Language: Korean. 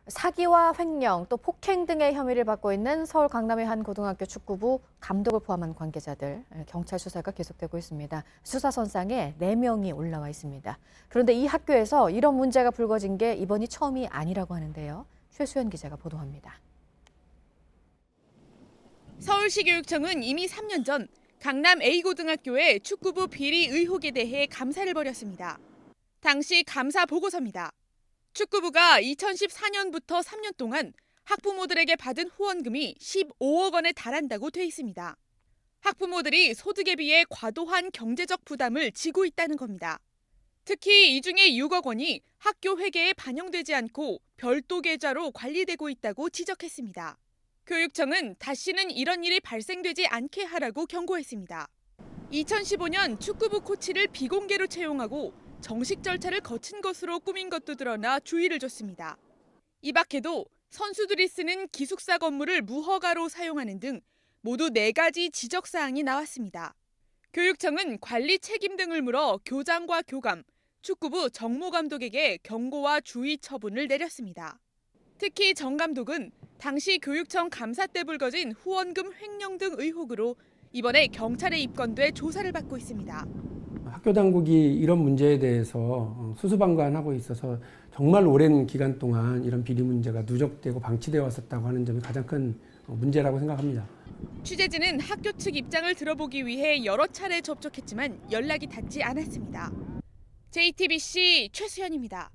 사기와 횡령, 또 폭행 등의 혐의를 받고 있는 서울 강남의 한 고등학교 축구부 감독을 포함한 관계자들, 경찰 수사가 계속되고 있습니다. 수사선상에 4명이 올라와 있습니다. 그런데 이 학교에서 이런 문제가 불거진 게 이번이 처음이 아니라고 하는데요. 최수연 기자가 보도합니다. 서울시 교육청은 이미 3년 전 강남 A고등학교의 축구부 비리 의혹에 대해 감사를 벌였습니다. 당시 감사 보고서입니다. 축구부가 2014년부터 3년 동안 학부모들에게 받은 후원금이 15억 원에 달한다고 돼 있습니다. 학부모들이 소득에 비해 과도한 경제적 부담을 지고 있다는 겁니다. 특히 이 중에 6억 원이 학교 회계에 반영되지 않고 별도 계좌로 관리되고 있다고 지적했습니다. 교육청은 다시는 이런 일이 발생되지 않게 하라고 경고했습니다. 2015년 축구부 코치를 비공개로 채용하고 정식 절차를 거친 것으로 꾸민 것도 드러나 주의를 줬습니다. 이 밖에도 선수들이 쓰는 기숙사 건물을 무허가로 사용하는 등 모두 4가지 지적사항이 나왔습니다. 교육청은 관리 책임 등을 물어 교장과 교감, 축구부 정모 감독에게 경고와 주의 처분을 내렸습니다. 특히 정 감독은 당시 교육청 감사 때 불거진 후원금 횡령 등 의혹으로 이번에 경찰에 입건돼 조사를 받고 있습니다. 학교 당국이 이런 문제에 대해서 수수방관하고 있어서 정말 오랜 기간 동안 이런 비리 문제가 누적되고 방치되어 왔었다고 하는 점이 가장 큰 문제라고 생각합니다. 취재진은 학교 측 입장을 들어보기 위해 여러 차례 접촉했지만 연락이 닿지 않았습니다. JTBC 최수연입니다.